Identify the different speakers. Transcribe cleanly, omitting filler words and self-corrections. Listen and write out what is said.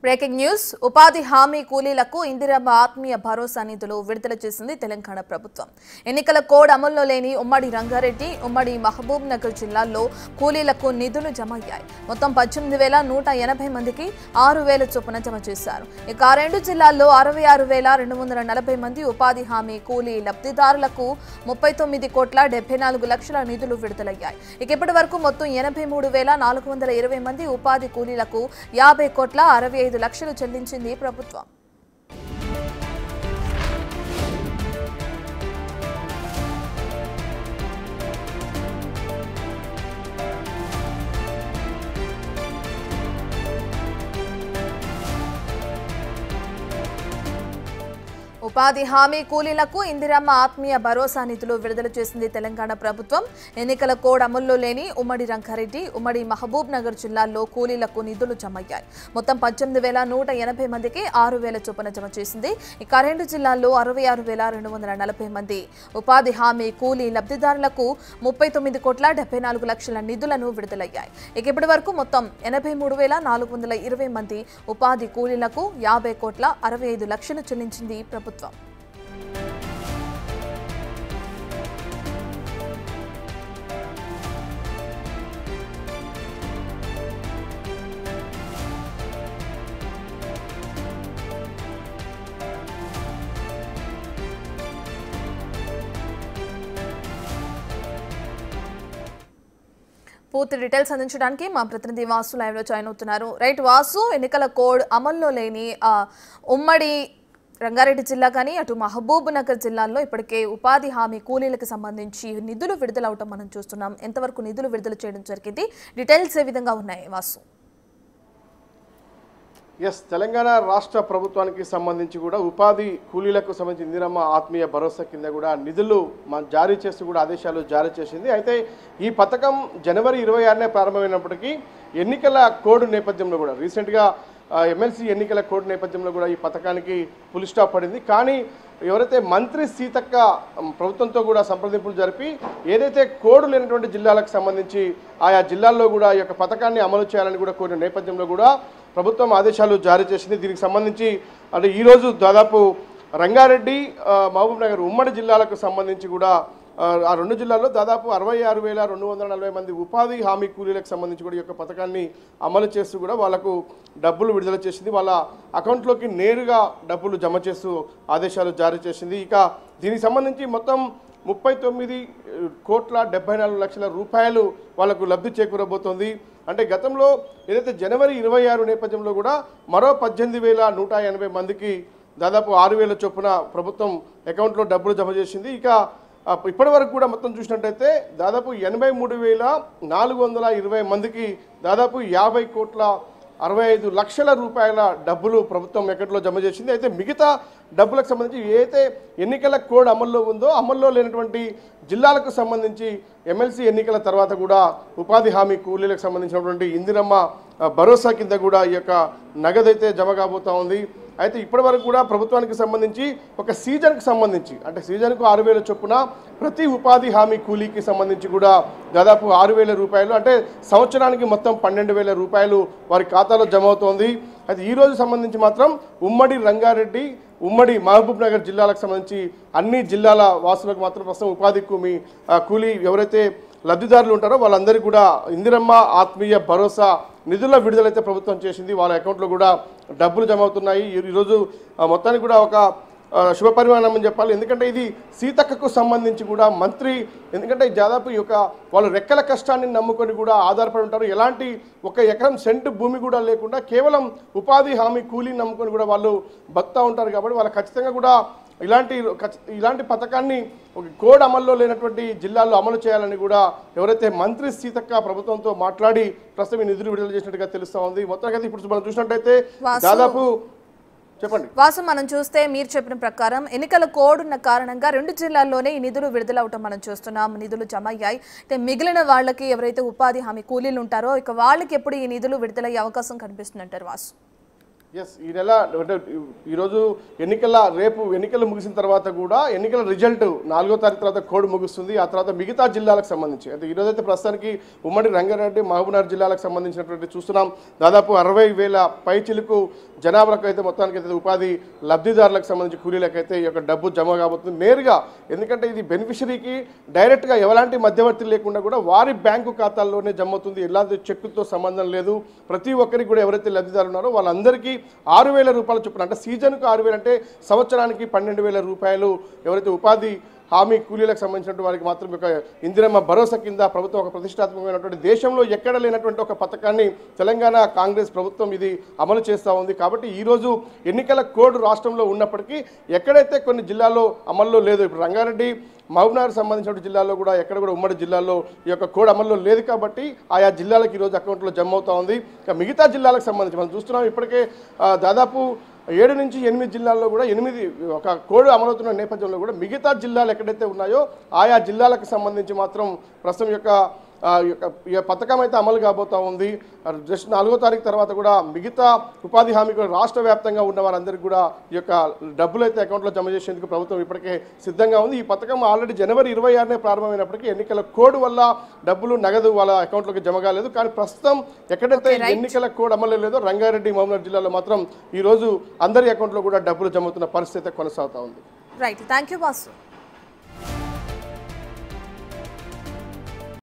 Speaker 1: Breaking news ఉపాధి హామీ కూలీలకు ఇందిరమ్మ ఆత్మీయ భరోసా నిధులు విడుదల చేసింది తెలంగాణ ప్రభుత్వం. ఎన్నికల కోడ్ అమల్లో లేని ఉమ్మడి రంగారెడ్డి, ఉమ్మడి మహబూబ్ నగర్ జిల్లాల్లో కూలీలకు నిధులు జమ అయ్యాయి. మొత్తం 18,180 మందికి 6,000 చొప్పున జమ చేశారు. ఇక ఆ రెండు జిల్లాల్లో 66,240 మంది ఉపాధి హామీ కూలీ లబ్ధిదారులకు 39,74,00,000 నిధులు విడుదలయ్యాయి. ఇక ఇప్పటి వరకు మొత్తం 83,420 మంది ఉపాధి కూలీలకు 50,65,00,000 చెల్లించింది ప్రభుత్వం. ఉపాధి హామీ కూలీలకు ఇందిరమ్మ ఆత్మీయ భరోసా నిధులు విడుదల చేసింది తెలంగాణ ప్రభుత్వం. ఎన్నికల కోడ్ అమల్లో లేని ఉమ్మడి రంగారెడ్డి, ఉమ్మడి మహబూబ్ నగర్ జిల్లాల్లో కూలీలకు నిధులు జమయ్యాయి. మొత్తం 18,180 మందికి 6,000 చొప్పున జమ చేసింది. ఇక రెండు జిల్లాల్లో 66,240 మంది ఉపాధి హామీ కూలీ లబ్ధిదారులకు 39,74,00,000 నిధులను విడుదలయ్యాయి. ఇక ఇప్పటి వరకు మొత్తం 83,420 మంది ఉపాధి కూలీలకు 50,65,00,000 చెల్లించింది ప్రభుత్వం. పూర్తి డీటెయిల్స్ అందించడానికి మా ప్రతినిధి వాసు లైవ్ లో జాయిన్ అవుతున్నారు. రైట్ వాసు, ఎన్నికల కోడ్ అమల్లో లేని ఉమ్మడి రంగారెడ్డి జిల్లా కానీ అటు మహబూబ్ నగర్ జిల్లాల్లో ఇప్పటికే ఉపాధి హామీ కూలీలకు సంబంధించి నిధులు విడుదలవటం మనం చూస్తున్నాం. ఎంతవరకు నిధులు విడుదల చేయడం జరిగింది, డీటెయిల్స్ ఏ విధంగా ఉన్నాయి వాసు?
Speaker 2: తెలంగాణ రాష్ట్ర ప్రభుత్వానికి సంబంధించి కూడా ఉపాధి కూలీలకు సంబంధించి ఇందిరమ్మ ఆత్మీయ భరోసా కింద కూడా నిధులు జారీ చేస్తూ కూడా ఆదేశాలు జారీ చేసింది. అయితే ఈ పథకం జనవరి 26నే ప్రారంభమైనప్పటికీ ఎన్నికల కోడ్ నేపథ్యంలో కూడా రీసెంట్గా ఎమ్మెల్సీ ఎన్నికల కోడ్ నేపథ్యంలో కూడా ఈ పథకానికి ఫుల్ స్టాప్ పడింది. కానీ ఎవరైతే మంత్రి సీతక్క ప్రభుత్వంతో కూడా సంప్రదింపులు జరిపి ఏదైతే కోడ్ లేనటువంటి జిల్లాలకు సంబంధించి ఆయా జిల్లాల్లో కూడా ఈ యొక్క పథకాన్ని అమలు చేయాలని కూడా కోరిన నేపథ్యంలో కూడా ప్రభుత్వం ఆదేశాలు జారీ చేసింది. దీనికి సంబంధించి అంటే ఈరోజు దాదాపు రంగారెడ్డి, మహబూబ్ నగర్ ఉమ్మడి జిల్లాలకు సంబంధించి కూడా ఆ రెండు జిల్లాల్లో దాదాపు 66,240 మంది ఉపాధి హామీ కూలీలకు సంబంధించి కూడా ఈ యొక్క పథకాన్ని అమలు చేస్తూ కూడా వాళ్ళకు డబ్బులు విడుదల చేసింది. వాళ్ళ అకౌంట్లోకి నేరుగా డబ్బులు జమ చేస్తూ ఆదేశాలు జారీ చేసింది. ఇక దీనికి సంబంధించి మొత్తం 39,74,00,000 రూపాయలు వాళ్ళకు లబ్ధి చేకూరబోతోంది. అంటే గతంలో ఏదైతే జనవరి 26 నేపథ్యంలో కూడా మరో 18,180 మందికి దాదాపు 6,000 చొప్పున ప్రభుత్వం అకౌంట్లో డబ్బులు జమ చేసింది. ఇక ఇప్పటి వరకు కూడా మొత్తం చూసినట్టయితే దాదాపు 83,420 మందికి దాదాపు 50,65,00,000 రూపాయల డబ్బులు ప్రభుత్వం అకౌంట్లో జమ చేసింది. అయితే మిగతా డబ్బులకు సంబంధించి ఏదైతే ఎన్నికల కోడ్ అమల్లో ఉందో అమల్లో లేనటువంటి జిల్లాలకు సంబంధించి ఎమ్మెల్సీ ఎన్నికల తర్వాత కూడా ఉపాధి హామీ కూలీలకు సంబంధించినటువంటి ఇందిరమ్మ భరోసా కింద కూడా ఈ యొక్క నగదైతే జమ కాబోతా ఉంది. అయితే ఇప్పటి వరకు కూడా ప్రభుత్వానికి సంబంధించి ఒక సీజన్కి సంబంధించి అంటే సీజన్కు 6,000 చొప్పున ప్రతి ఉపాధి హామీ కూలీకి సంబంధించి కూడా దాదాపు 6,000 రూపాయలు అంటే సంవత్సరానికి మొత్తం 12,000 రూపాయలు వారి ఖాతాలో జమ అవుతోంది. అయితే ఈరోజు సంబంధించి మాత్రం ఉమ్మడి రంగారెడ్డి, ఉమ్మడి మహబూబ్ నగర్ జిల్లాలకు సంబంధించి అన్ని జిల్లాల వాసులకు మాత్రం ప్రస్తుతం ఉపాధి కూలీ ఎవరైతే లబ్ధిదారులు ఉంటారో వాళ్ళందరికీ కూడా ఇందిరమ్మ ఆత్మీయ భరోసా నిధుల విడుదలైతే ప్రభుత్వం చేసింది. వాళ్ళ అకౌంట్లో కూడా డబ్బులు జమ అవుతున్నాయి. ఈరోజు మొత్తానికి కూడా ఒక శుభ పరిమాణం అని చెప్పాలి. ఎందుకంటే ఇది సీతక్కకు సంబంధించి కూడా మంత్రి, ఎందుకంటే దాదాపు ఈ యొక్క వాళ్ళు రెక్కల కష్టాన్ని నమ్ముకొని కూడా ఆధారపడి ఉంటారు. ఎలాంటి ఒక ఎకరం సెంటు భూమి కూడా లేకుండా కేవలం ఉపాధి హామీ కూలీని నమ్ముకొని కూడా వాళ్ళు బతుకుతూ ఉంటారు. కాబట్టి వాళ్ళు ఖచ్చితంగా కూడా ఇలాంటి పథకాన్ని ఒక కోడ్ అమల్లో లేనటువంటి జిల్లాల్లో అమలు చేయాలని కూడా ఎవరైతే మంత్రి సీతక్క ప్రభుత్వంతో మాట్లాడి ప్రస్తుతం ఈ నిధులు విడుదల చేసినట్టుగా తెలుస్తూ ఉంది. మొత్తానికి ఇప్పుడు మనం చూసినట్టయితే దాదాపు చెప్పండి
Speaker 1: వాసు, మనం చూస్తే మీరు చెప్పిన ప్రకారం ఎన్నికల కోడ్ ఉన్న కారణంగా రెండు జిల్లాల్లోనే ఈ నిధులు విడుదలవటం మనం చూస్తున్నాం. నిధులు జమ అయ్యాయి. అయితే మిగిలిన వాళ్ళకి ఎవరైతే ఉపాధి హామీ కూలీలు ఉంటారో ఇక వాళ్ళకి ఎప్పుడు ఈ నిధులు విడుదలయ్యే అవకాశం కనిపిస్తుందంటారు వాసు?
Speaker 2: ఈ నెల ఈరోజు రేపు ఎన్నికలు ముగిసిన తర్వాత కూడా ఎన్నికల రిజల్ట్ 4వ తారీఖు తర్వాత కోడ్ ముగుస్తుంది. ఆ తర్వాత మిగతా జిల్లాలకు సంబంధించి అంటే ఈరోజైతే ప్రస్తుతానికి ఉమ్మడి రంగారెడ్డి, మహబూబ్నగర్ జిల్లాలకు సంబంధించినటువంటి చూస్తున్నాం. దాదాపు 60,000 పైచిలకు జనాభాలకు అయితే మొత్తానికి అయితే ఉపాధి లబ్ధిదారులకు సంబంధించి కూలీలకైతే ఈ యొక్క డబ్బు జమ కాబోతుంది నేరుగా. ఎందుకంటే ఇది బెనిఫిషరీకి డైరెక్ట్గా ఎలాంటి మధ్యవర్తి లేకుండా కూడా వారి బ్యాంకు ఖాతాల్లోనే జమ అవుతుంది. ఎలాంటి చెక్కుతో సంబంధం లేదు. ప్రతి ఒక్కరికి కూడా ఎవరైతే లబ్ధిదారులు ఉన్నారో వాళ్ళందరికీ 6,000 రూపాయల చొప్పున, అంటే సీజన్కు 6,000 అంటే సంవత్సరానికి 12,000 రూపాయలు ఎవరైతే ఉపాధి హామీ కూలీలకు సంబంధించినటువంటి వారికి మాత్రం ఒక ఇందిరమ్మ భరోసా కింద ప్రభుత్వం ఒక ప్రతిష్టాత్మకమైనటువంటి దేశంలో ఎక్కడ లేనటువంటి ఒక పథకాన్ని తెలంగాణ కాంగ్రెస్ ప్రభుత్వం ఇది అమలు చేస్తూ ఉంది. కాబట్టి ఈరోజు ఎన్నికల కోడ్ రాష్ట్రంలో ఉన్నప్పటికీ ఎక్కడైతే కొన్ని జిల్లాల్లో అమల్లో లేదు, ఇప్పుడు రంగారెడ్డి మహబూబ్నగర్ సంబంధించిన జిల్లాల్లో కూడా ఎక్కడ కూడా ఉమ్మడి జిల్లాల్లో ఈ యొక్క కోడ్ అమల్లో లేదు. కాబట్టి ఆయా జిల్లాలకు ఈరోజు అకౌంట్లో జమ అవుతూ ఉంది. ఇక మిగతా జిల్లాలకు సంబంధించి మనం చూస్తున్నాం ఇప్పటికే దాదాపు 7 నుంచి 8 జిల్లాల్లో కూడా 8 ఒక కోడ్ అమలవుతున్న నేపథ్యంలో కూడా మిగతా జిల్లాలు ఎక్కడైతే ఉన్నాయో ఆయా జిల్లాలకు సంబంధించి మాత్రం ప్రస్తుతం యొక్క పథకం అయితే అమలు కాబోతూ ఉంది. జస్ట్ 4వ తారీఖు తర్వాత కూడా మిగతా ఉపాధి హామీ కూడా రాష్ట్ర వ్యాప్తంగా ఉన్న వారందరికీ కూడా ఈ యొక్క డబ్బులు అయితే అకౌంట్లో జమ చేసేందుకు ప్రభుత్వం ఇప్పటికే సిద్ధంగా ఉంది. ఈ పథకం ఆల్రెడీ జనవరి 26నే ప్రారంభమైనప్పటికీ ఎన్నికల కోడ్ వల్ల డబ్బులు నగదు వాళ్ళ అకౌంట్లోకి జమ కాలేదు. కానీ ప్రస్తుతం ఎక్కడైతే ఎన్నికల కోడ్ అమలు లేదో రంగారెడ్డి మహబూబ్నగర్ జిల్లాలో మాత్రం ఈరోజు అందరి అకౌంట్లో కూడా డబ్బులు జమ అవుతున్న పరిస్థితి కొనసాగుతూ ఉంది.
Speaker 1: Right, thank you boss.